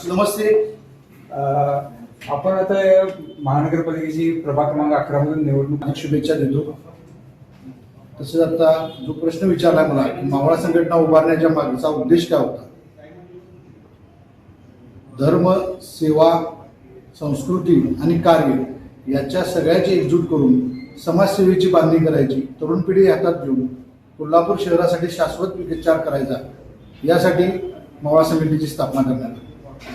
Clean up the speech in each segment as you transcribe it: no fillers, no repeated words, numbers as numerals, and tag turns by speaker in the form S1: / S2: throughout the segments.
S1: नमस्ते.
S2: आपण आता महानगरपालिकेची प्रभाग क्रमांक 11 मधून निवडणूक
S1: शुभेच्छा देतो. तसेच आता जो प्रश्न विचारला मला की मावळा संघटना उभारण्याच्या मागचा उद्देश काय होता. धर्म, सेवा, संस्कृती आणि कार्य याच्या सगळ्याची एकजूट करून समाजसेवेची बांधणी करायची, तरुण पिढी हातात घेऊन कोल्हापूर शहरासाठी शाश्वत विचार करायचा, यासाठी मावळा संघटनेची स्थापना करण्यात आली.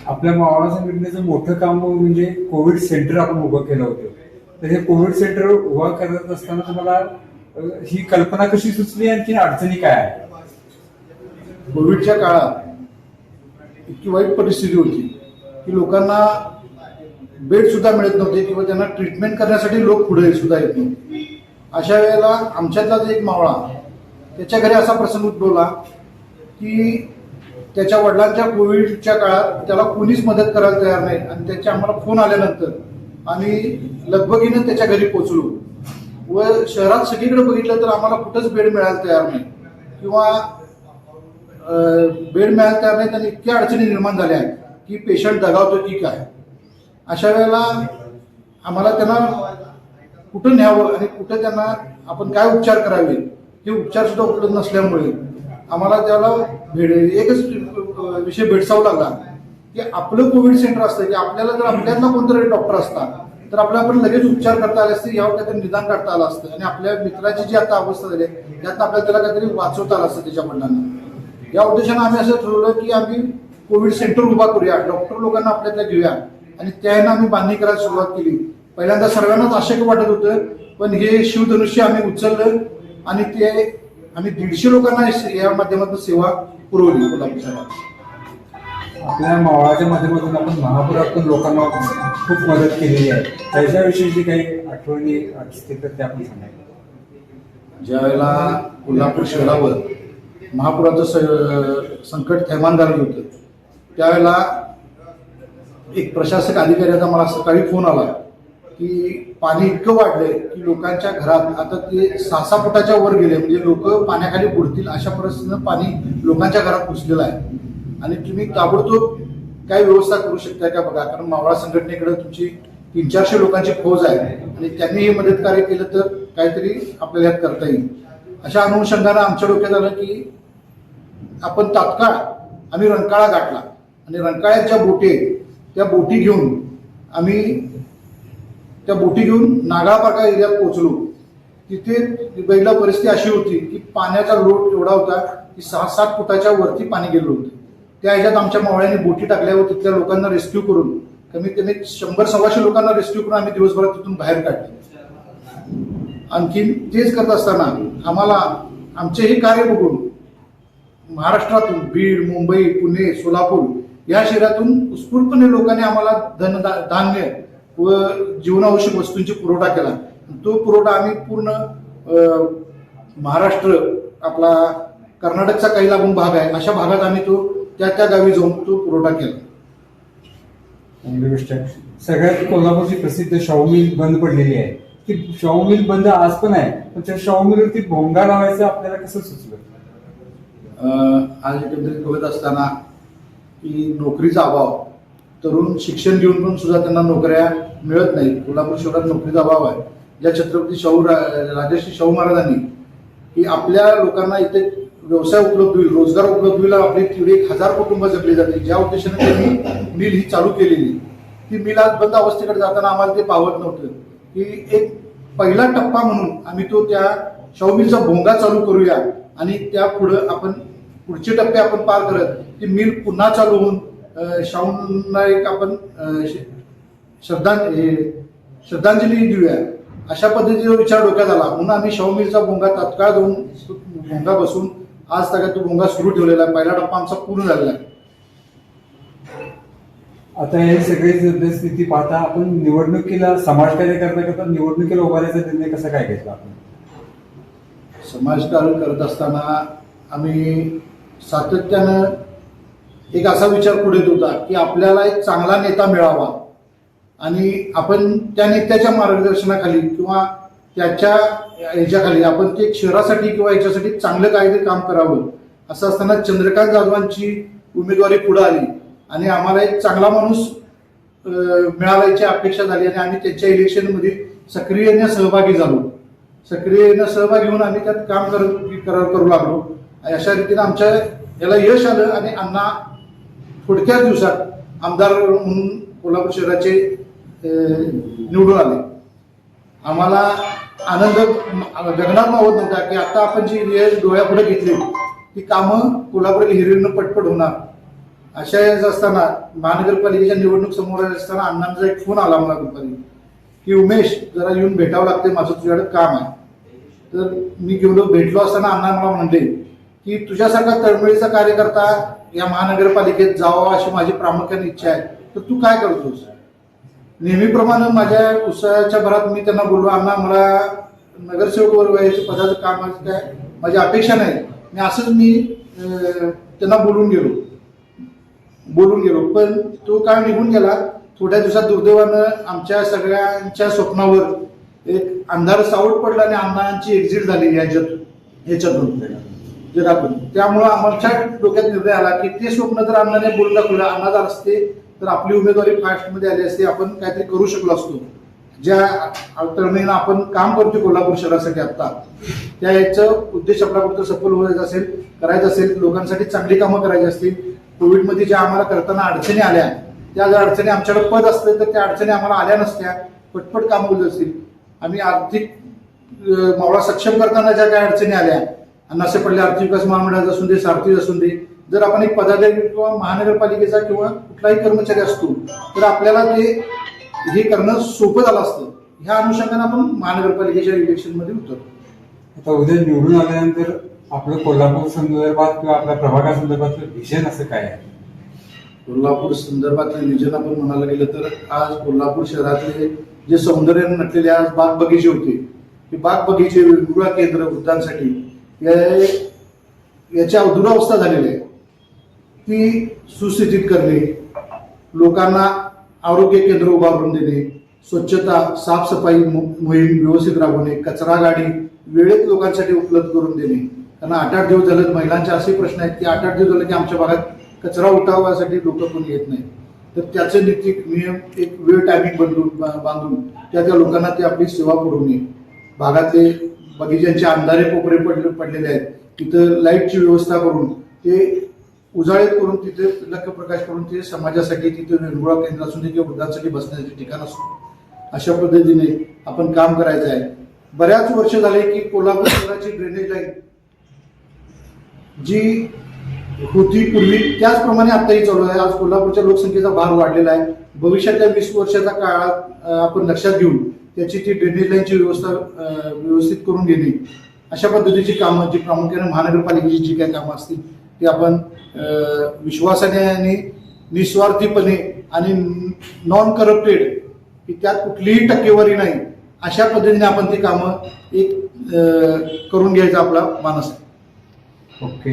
S2: आपल्या मावळा संघटनेचं मोठं काम म्हणजे कोविड सेंटर आपण उभं केलं होतं. तर हे कोविड सेंटर उभं करत असताना तुम्हाला ही कल्पना कशी सुचली, आणखी अडचणी काय आहे?
S1: कोविडच्या काळात इतकी वाईट परिस्थिती होती की लोकांना बेड सुद्धा मिळत नव्हते किंवा त्यांना ट्रीटमेंट करण्यासाठी लोक पुढे सुद्धा येत नव्हते. अशा वेळेला आमच्यातलाच एक मावळा, त्याच्या घरी असा प्रसंग उद्भवला की त्याच्या वडिलांच्या कोविडच्या काळात त्याला कोणीच मदत करायला तयार नाही आणि त्याच्या आम्हाला फोन आल्यानंतर आम्ही लगबगीनं त्याच्या घरी पोचलो व शहरात सगळीकडे बघितलं तर आम्हाला कुठंच बेड मिळायला तयार नाही किंवा बेड मिळायला तयार नाही. त्यांनी इतक्या अडचणी निर्माण झाल्या आहेत की पेशंट दगावतो की काय. अशा वेळेला आम्हाला त्यांना कुठं न्यावं आणि कुठं त्यांना आपण काय उपचार करावे हे उपचार सुद्धा उपलब्ध नसल्यामुळे आम्हाला त्याला एकच विषय भेडसावू लागला की आपलं कोविड सेंटर असतं की आपल्याला जर आपल्यातला कोणतरी डॉक्टर असता तर आपल्याला पण लगेच उपचार करता आले असते, यावर काहीतरी निदान काढता आलं असतं आणि आपल्या मित्राची जी आता अवस्था झाली त्यात आपल्याला त्याला काहीतरी वाचवता आलं असतं त्याच्या वडिलांना. या उद्देशानं आम्ही असं ठरवलं की आम्ही कोविड सेंटर उभा करूया, डॉक्टर लोकांना आपल्यातल्या घेऊया आणि त्यानं आम्ही बांधणी करायला सुरुवात केली. पहिल्यांदा सर्वांनाच अशक्य वाटत होतं, पण हे शिवधनुष्य आम्ही उचललं आणि ते आम्ही 150 लोकांना या माध्यमातून सेवा पुरवली कोल्हापूर शहरात.
S2: आपल्या मावळाच्या माध्यमातून आपण महापुरातून लोकांना खूप मदत केलेली आहे. त्याच्याविषयीची काही आठवणी असतील तर त्या आपण सांगायला.
S1: ज्या वेळेला कोल्हापूर शहरावर महापुराचं संकट थैमान झालं होतं त्यावेळेला एक प्रशासक अधिकाऱ्याचा मला सकाळी फोन आला की पाणी इतकं वाढलंय की लोकांच्या घरात आता ते 6-6 फुटाच्या वर गेले, म्हणजे लोक पाण्याखाली बुडतील अशा परिस्थितीनं पाणी लोकांच्या घरात घुसलेलं आहे आणि तुम्ही ताबडतोब काय व्यवस्था करू शकताय का बघा. कारण मावळा संघटनेकडे तुमची 300-400 लोकांची फौज आहे आणि त्यांनी हे मदत कार्य केलं तर काहीतरी आपल्याला यात करता येईल. अशा अनुषंगानं आमच्या डोक्यात आलं की आपण तात्काळ आम्ही रंकाळा गाठला आणि रंकाळ्यात ज्या बोटी आहेत त्या बोटी घेऊन आम्ही नागाळपाडा एरियात पोहोचलो. तिथे पहिला परिस्थिती अशी होती की पाण्याचा लोट एवढा होता की 6-7 फुटाच्या वरती पाणी गेलं होतं. त्या ह्याच्यात आमच्या मावळ्यांनी बोटी टाकल्या व तिथल्या लोकांना रेस्क्यू करून कमीत कमी 100-125 लोकांना रेस्क्यू करून आम्ही दिवसभरात तिथून बाहेर काढले. आणखीन तेच करत असताना आम्हाला आमचे हे कार्य बघून महाराष्ट्रातून बीड, मुंबई, पुणे, सोलापूर या शहरातून उत्स्फूर्तपणे लोकांनी आम्हाला धान्य व जीवनावश्यक वस्तूंची पुरवठा केला. तो पुरवठा आम्ही पूर्ण महाराष्ट्र, आपला कर्नाटकचा काही लागून भाग आहे अशा भागात आम्ही तो त्या गावी जाऊन तो पुरवठा केला.
S2: चांगली गोष्ट आहे. सगळ्यात कोल्हापूरची प्रसिद्ध शाहू मिल बंद पडलेली आहे. ती शाहू मिल बंद आज पण आहे, पण त्या शाहू मिलवरती भोंगा लावायचं आपल्याला कसं सुचलं?
S1: आज एकंदरीत बघत असताना की नोकरीचा अभाव, तरुण शिक्षण घेऊन पण सुद्धा त्यांना नोकऱ्या मिळत नाही. कोल्हापूर शहरात नोकरीचा अभाव आहे. ज्या छत्रपती राजर्षी शाहू महाराजांनी की आपल्या लोकांना इथे व्यवसाय उपलब्ध होईल, रोजगार उपलब्ध होईल, आपली तेवढी 1000 कुटुंब जगली जाते, ज्या उद्देशाने त्यांनी मिल ही चालू केलेली. ती मिल आज बंद अवस्थेकडे जाताना आम्हाला ते पावत नव्हतं की एक पहिला टप्पा म्हणून आम्ही तो त्या शाहू मिलचा भोंगा चालू करूया आणि त्या पुढं आपण पुढचे टप्पे आपण पार करत ती मिल पुन्हा चालू होऊन शाहूंना एक आपण श्रद्धांजली देऊया अशा पद्धतीचा विचार डोक्यात आला. म्हणून आम्ही शाहू मिलचा भोंगा तात्काळ जाऊन भोंगा बसून आज सगळ्यात तो भोंगा सुरू ठेवलेला आहे. पहिला टप्पा आमचा पूर्ण झालेला आहे.
S2: आता हे सगळी सद्यस्थिती पाहता आपण निवडणुकीला समाजकार्य करता निवडणुकीला उभारायचा निर्णय कसा काय घेतला? आपण
S1: समाजकार्य करत असताना आम्ही सातत्यानं एक असा विचार पुढे येत होता की आपल्याला एक चांगला नेता मिळावा आणि आपण त्या नेत्याच्या मार्गदर्शनाखाली किंवा त्याच्या ह्याच्याखाली आपण ते शहरासाठी किंवा याच्यासाठी चांगलं काहीतरी काम करावं. असं असताना चंद्रकांत जाधवांची उमेदवारी पुढे आली आणि आम्हाला एक चांगला माणूस मिळाला याची अपेक्षा झाली आणि आम्ही त्यांच्या इलेक्शनमध्ये सक्रियने सहभागी झालो. सक्रियने सहभागी होऊन आम्ही त्यात काम करू लागलो. अशा रीतीने आमच्या याला यश आलं आणि अण्णा थोडक्याच दिवसात आमदार म्हणून कोल्हापूर शहराचे निवडून आले. आम्हाला आनंद गगनात मावत नव्हता की आता आपण जी यश डोळ्यापुढे घेतली ती कामं कोल्हापूरला हिरवीनं पटपट होणार. अशा याच असताना महानगरपालिकेच्या निवडणूक समोर असताना अण्णांचा एक फोन आला मला दुपारी की उमेश जरा येऊन भेटावं लागते, माझं तुझ्याकडे काम आहे. तर मी भेटलो असताना अण्णा मला म्हणले की तुझ्यासारखा तळमळीचा कार्यकर्ता या महानगरपालिकेत जावा अशी माझी प्रामुख्याने इच्छा आहे, तर तू काय करतोस. नेहमीप्रमाणे माझ्या उत्साहाच्या भरात मी त्यांना बोललो, अण्णा मला नगरसेवक व्हायचे पदाचं काम काय माझी अपेक्षा नाही. मी असंच त्यांना बोलून गेलो पण तो काळ निघून गेला. थोड्या दिवसात दुर्दैवानं आमच्या सगळ्यांच्या स्वप्नावर एक अंधार सावट पडला आणि अण्णांची एक्झिट झाली याच्यातून जगातून. त्यामुळं आमच्या डोक्यात निर्णय आला की ते स्वप्न जर अण्णाने बोलून दाखवलं, अण्णा जर असते तर आपली उमेदवारी फास्टमध्ये आली असते, आपण काहीतरी करू शकलो असतो. ज्या तळमळीनं आपण काम करतो कोल्हापूर शहरासाठी आता, त्या याचं उद्देश आपला फक्त सफल व्हायचा करायचं असेल, लोकांसाठी चांगली कामं करायची असतील. कोविडमध्ये ज्या आम्हाला करताना अडचणी आल्या, त्या जर अडचणी आमच्याकडे पद असते तर त्या अडचणी आम्हाला आल्या नसत्या, पटपट कामं होत असतील. आम्ही आर्थिक मावळा सक्षम करताना ज्या काही अडचणी आल्या, अण्णासे पडले आर्थिक विकास महामंडळाचा असून दे, सारथीच असून दे, जर आपण एक पदाधिकारी किंवा महानगरपालिकेचा किंवा कुठलाही कर्मचारी असतो तर आपल्याला ते हे करणं सोपं झालं असतं. ह्या अनुषंगाने आपण महानगरपालिकेच्या इलेक्शनमध्ये उतरतो.
S2: आता उद्या निवडून आल्यानंतर आपलं कोल्हापूर संदर्भात किंवा आपल्या प्रभागासंदर्भात विजन असं काय आहे?
S1: कोल्हापूर संदर्भातलं विजन आपण म्हणायला गेलं तर आज कोल्हापूर शहरातले जे सौंदर्य नटलेले आज बाग बगीचे होते, ते बाग बगीचे वेगवेगळ्या केंद्र वृद्धांसाठी याची अधुरावस्था झालेली आहे. ती सुस्थितीत करणे, लोकांना आरोग्य केंद्र उभारून देणे, स्वच्छता साफसफाई मोहीम व्यवस्थित राबवणे, कचरा गाडी वेळेत लोकांसाठी उपलब्ध करून देणे. कारण 8-8 दिवस झाले महिलांचे असे प्रश्न आहेत की 8-8 दिवस झाले की आमच्या भागात कचरा उठावासाठी लोक कोणी येत नाही. तर त्याचे नीती नियम एक वेळ टायमिंग बांधून त्या लोकांना ते आपली सेवा पुरवणे. भागातले बगीच्यांचे अंधारे कोपरे पडलेले आहेत, तिथं लाईटची व्यवस्था करून ते उजाळीत करून तिथे लक्ष प्रकाश करून ते समाजासाठी तिथे वेगवेगळा केंद्र असून किंवा वृद्धांसाठी बसण्याचे ठिकाण असो, अशा पद्धतीने आपण काम करायचं आहे. बऱ्याच वर्ष झाले की कोल्हापूर शहराची ड्रेनेज लाईन जी होती पूर्वी त्याचप्रमाणे आताही चालू आहे. आज कोल्हापूरच्या लोकसंख्येचा भार वाढलेला आहे. भविष्यातल्या 20 वर्षाच्या काळात आपण लक्षात घेऊन त्याची ती ड्रेनेज लाईनची व्यवस्था व्यवस्थित करून घेणे, अशा पद्धतीची कामं जी प्रामुख्याने महानगरपालिकेची जी काही कामं असतील ती आपण विश्वासाने आणि निस्वार्थीपणे आणि नॉन करप्टेड की त्यात कुठलीही टक्केवारी नाही अशा पद्धतीने आपण ती कामं एक करून घ्यायचा आपला मानस आहे.
S2: ओके.